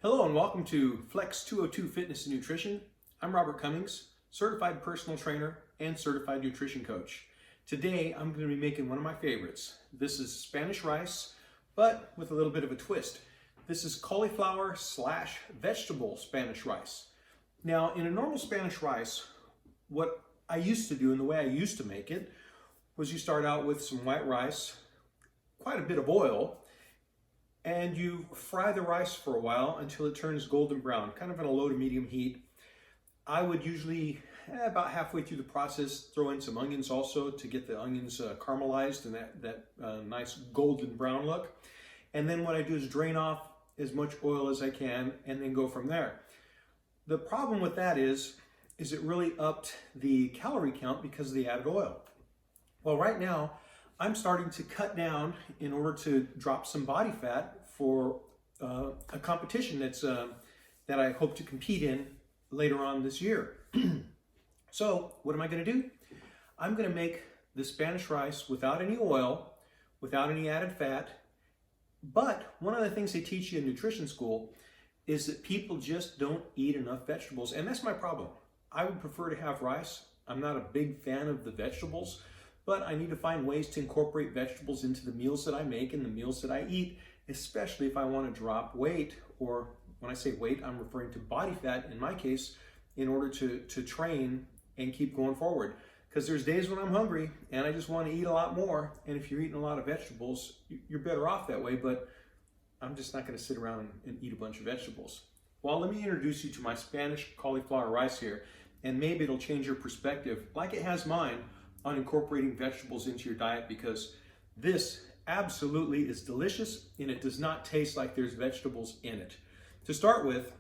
Hello and welcome to Flex 202 Fitness and Nutrition. I'm Robert Cummings, certified personal trainer and certified nutrition coach. Today I'm going to be making one of my favorites. This is Spanish rice, but with a little bit of a twist. This is cauliflower / vegetable Spanish rice. Now, in a normal Spanish rice, what I used to do and the way I used to make it was you start out with some white rice, quite a bit of oil, and you fry the rice for a while until it turns golden brown, kind of in a low to medium heat. I would usually, about halfway through the process, throw in some onions also to get the onions caramelized and that nice golden brown look. And then what I do is drain off as much oil as I can and then go from there. The problem with that is it really upped the calorie count because of the added oil. Well, right now, I'm starting to cut down in order to drop some body fat for a competition that I hope to compete in later on this year. So what am I going to do? I'm going to make the Spanish rice without any oil, without any added fat. But one of the things they teach you in nutrition school is that people just don't eat enough vegetables. And that's my problem. I would prefer to have rice. I'm not a big fan of the vegetables, but I need to find ways to incorporate vegetables into the meals that I make and the meals that I eat, especially if I want to drop weight, or when I say weight, I'm referring to body fat in my case, in order to train and keep going forward. Because there's days when I'm hungry and I just want to eat a lot more, and if you're eating a lot of vegetables, you're better off that way, but I'm just not going to sit around and eat a bunch of vegetables. Well, let me introduce you to my Spanish cauliflower rice here, and maybe it'll change your perspective, like it has mine, on incorporating vegetables into your diet, because this absolutely is delicious and it does not taste like there's vegetables in it. To start with,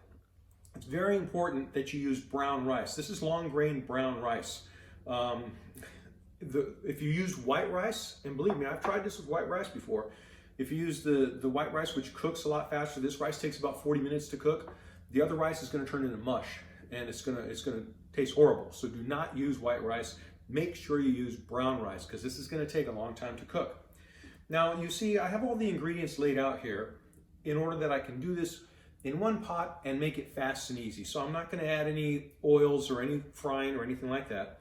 it's very important that you use brown rice. This is long grain brown rice. If you use white rice, and believe me, I've tried this with white rice before. If you use the white rice, which cooks a lot faster, this rice takes about 40 minutes to cook. The other rice is going to turn into mush and it's going to taste horrible. So do not use white rice. Make sure you use brown rice because this is going to take a long time to cook. Now you see I have all the ingredients laid out here in order that I can do this in one pot and make it fast and easy. So I'm not going to add any oils or any frying or anything like that.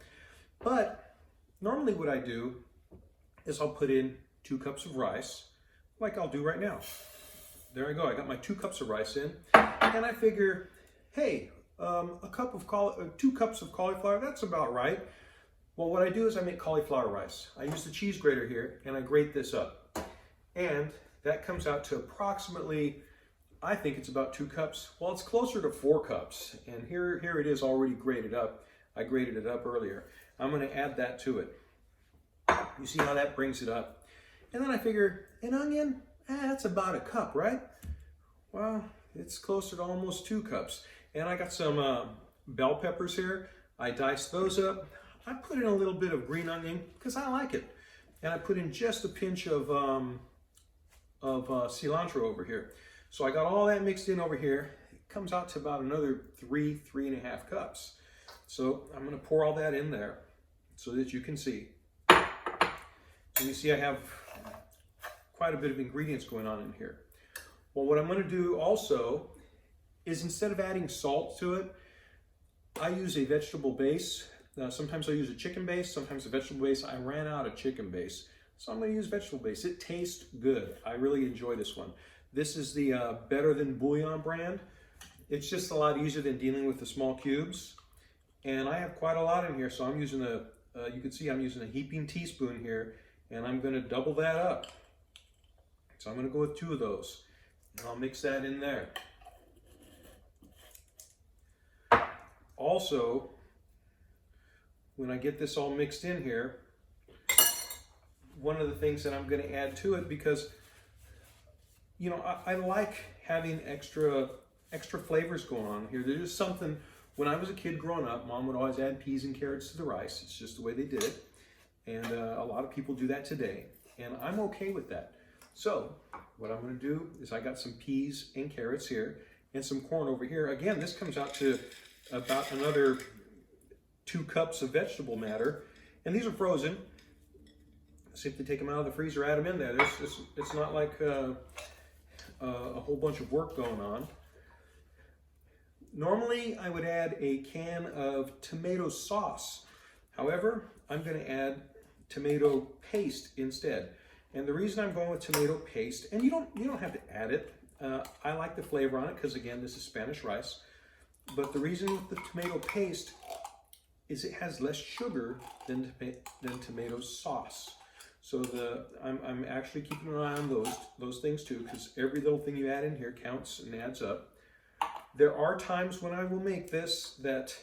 But normally what I do is I'll put in 2 cups of rice, like I'll do right now. There I go, I got my 2 cups of rice in, and I figure, hey, 2 cups of cauliflower, that's about right. Well, what I do is I make cauliflower rice. I use the cheese grater here and I grate this up. And that comes out to approximately, I think it's about 2 cups. Well, it's closer to 4 cups. And here it is already grated up. I grated it up earlier. I'm gonna add that to it. You see how that brings it up. And then I figure, an onion, that's about 1 cup, right? Well, it's closer to almost 2 cups. And I got some bell peppers here. I diced those up. I put in a little bit of green onion because I like it. And I put in just a pinch of cilantro over here. So I got all that mixed in over here. It comes out to about another 3.5 cups. So I'm gonna pour all that in there so that you can see. And you see I have quite a bit of ingredients going on in here. Well, what I'm gonna do also is instead of adding salt to it, I use a vegetable base. Sometimes I use a chicken base, sometimes a vegetable base. I ran out of chicken base, so I'm going to use vegetable base. It tastes good. I really enjoy this one. This is the Better Than Bouillon brand. It's just a lot easier than dealing with the small cubes. And I have quite a lot in here, so I'm using you can see I'm using a heaping teaspoon here, and I'm going to double that up. So I'm going to go with 2 of those, and I'll mix that in there. Also, when I get this all mixed in here, one of the things that I'm going to add to it, because you know I like having extra flavors going on here. There's just something, when I was a kid growing up, Mom would always add peas and carrots to the rice. It's just the way they did it, and a lot of people do that today, and I'm okay with that. So what I'm going to do is I got some peas and carrots here and some corn over here. Again, this comes out to about another 2 cups of vegetable matter, and these are frozen. Simply take them out of the freezer, add them in there. It's not like a whole bunch of work going on. Normally I would add a can of tomato sauce. However, I'm going to add tomato paste instead. And the reason I'm going with tomato paste, and you don't have to add it. I like the flavor on it because, again, this is Spanish rice. But the reason with the tomato paste is it has less sugar than tomato sauce. So I'm actually keeping an eye on those things too, because every little thing you add in here counts and adds up. There are times when I will make this that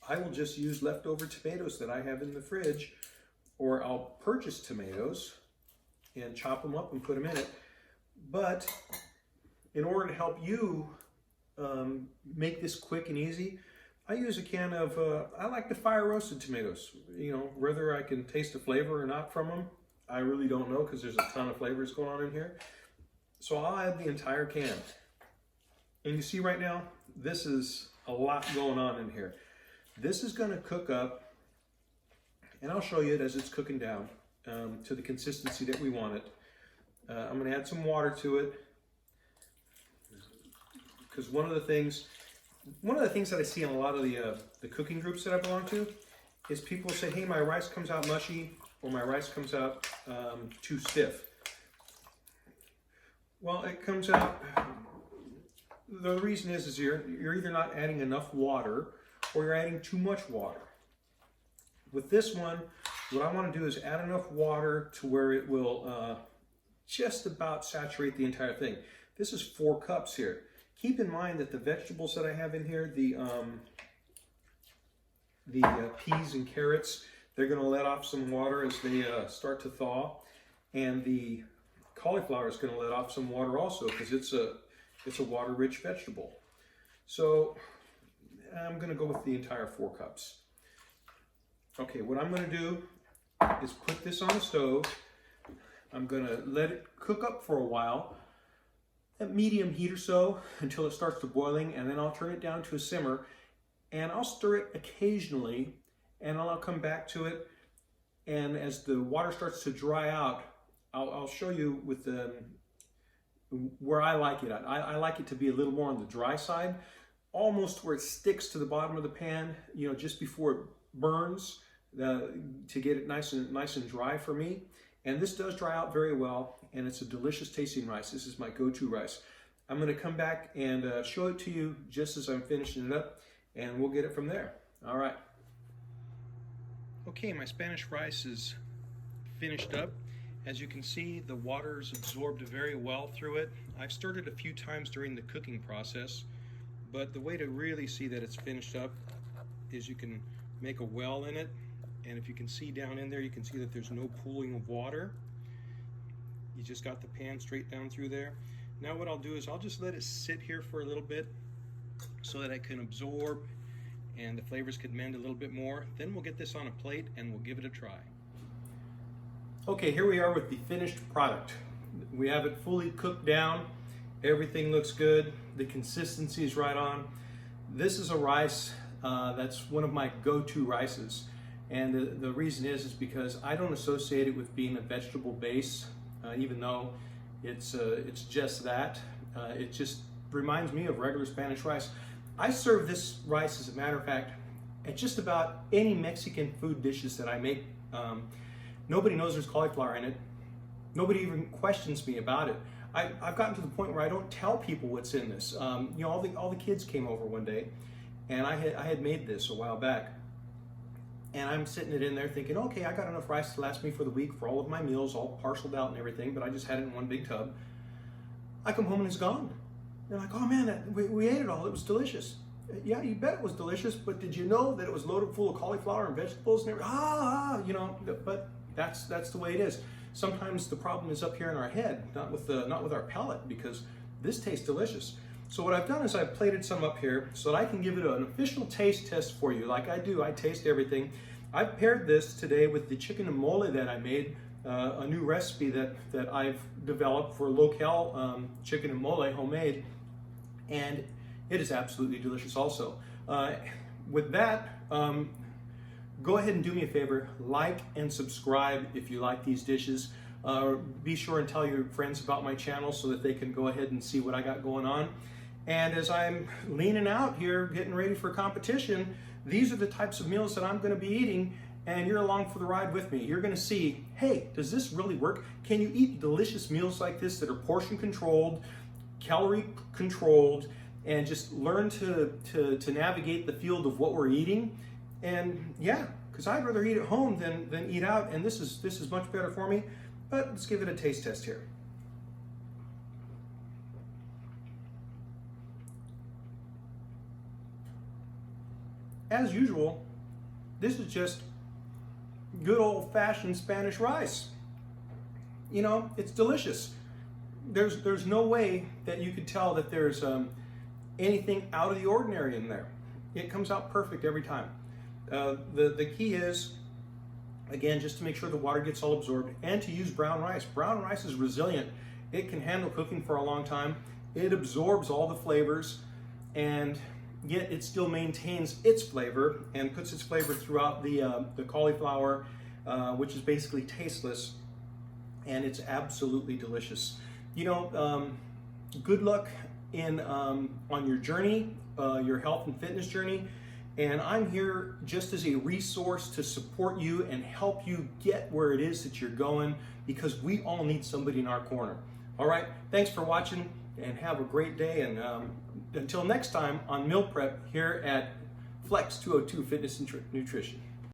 I will just use leftover tomatoes that I have in the fridge, or I'll purchase tomatoes and chop them up and put them in it. But in order to help you make this quick and easy, I use a can of, I like the fire roasted tomatoes. You know, whether I can taste the flavor or not from them, I really don't know because there's a ton of flavors going on in here. So I'll add the entire can. And you see right now, this is a lot going on in here. This is going to cook up, and I'll show you it as it's cooking down to the consistency that we want it. I'm going to add some water to it because one of the things that I see in a lot of the cooking groups that I belong to is people say, hey, my rice comes out mushy or my rice comes out too stiff. Well, it comes out, the reason is you're either not adding enough water or you're adding too much water. With this one, what I want to do is add enough water to where it will just about saturate the entire thing. This is 4 cups here. Keep in mind that the vegetables that I have in here, the peas and carrots, they're going to let off some water as they start to thaw, and the cauliflower is going to let off some water also because it's a water-rich vegetable. So I'm going to go with the entire 4 cups. Okay, what I'm going to do is put this on the stove. I'm going to let it cook up for a while at medium heat or so until it starts to boiling, and then I'll turn it down to a simmer, and I'll stir it occasionally, and I'll come back to it, and as the water starts to dry out, I'll show you with where I like it at. I like it to be a little more on the dry side, almost where it sticks to the bottom of the pan, you know, just before it burns, to get it nice and dry for me. And this does dry out very well, and it's a delicious tasting rice. This is my go-to rice. I'm going to come back and show it to you just as I'm finishing it up, and we'll get it from there. All right. Okay, my Spanish rice is finished up. As you can see, the water's absorbed very well through it. I've stirred it a few times during the cooking process, but the way to really see that it's finished up is you can make a well in it, and if you can see down in there, you can see that there's no pooling of water. You just got the pan straight down through there. Now what I'll do is I'll just let it sit here for a little bit so that it can absorb and the flavors could mend a little bit more. Then we'll get this on a plate and we'll give it a try. Okay, here we are with the finished product. We have it fully cooked down. Everything looks good. The consistency is right on. This is a rice that's one of my go-to rices. And the reason is because I don't associate it with being a vegetable base, even though it's just that. It just reminds me of regular Spanish rice. I serve this rice, as a matter of fact, at just about any Mexican food dishes that I make. Nobody knows there's cauliflower in it. Nobody even questions me about it. I've gotten to the point where I don't tell people what's in this. You know, all the kids came over one day, and I had made this a while back. And I'm sitting it in there thinking, okay, I got enough rice to last me for the week for all of my meals, all parceled out and everything, but I just had it in one big tub. I come home and it's gone. They're like, oh man, we ate it all, it was delicious. Yeah, you bet it was delicious, but did you know that it was loaded full of cauliflower and vegetables and everything? You know, but that's the way it is. Sometimes the problem is up here in our head, not with our palate, because this tastes delicious. So what I've done is I've plated some up here so that I can give it an official taste test for you. Like I do, I taste everything. I've paired this today with the chicken and mole that I made, a new recipe that I've developed for local chicken and mole, homemade, and it is absolutely delicious also. With that, go ahead and do me a favor, like and subscribe if you like these dishes. Be sure and tell your friends about my channel so that they can go ahead and see what I got going on. And as I'm leaning out here, getting ready for competition, these are the types of meals that I'm going to be eating, and you're along for the ride with me. You're going to see, hey, does this really work? Can you eat delicious meals like this that are portion controlled, calorie controlled, and just learn to navigate the field of what we're eating? And yeah, because I'd rather eat at home than eat out, and this is much better for me. But let's give it a taste test here. As usual, this is just good old-fashioned Spanish rice. You know, it's delicious. There's no way that you could tell that there's anything out of the ordinary in there. It comes out perfect every time. The key is, again, just to make sure the water gets all absorbed, and to use brown rice. Brown rice is resilient. It can handle cooking for a long time. It absorbs all the flavors, and yet it still maintains its flavor and puts its flavor throughout the cauliflower, which is basically tasteless, and it's absolutely delicious. You know, good luck on your journey, your health and fitness journey, and I'm here just as a resource to support you and help you get where it is that you're going, because we all need somebody in our corner. All right, thanks for watching, and have a great day, and until next time on Meal Prep here at Flex 202 Fitness and Nutrition.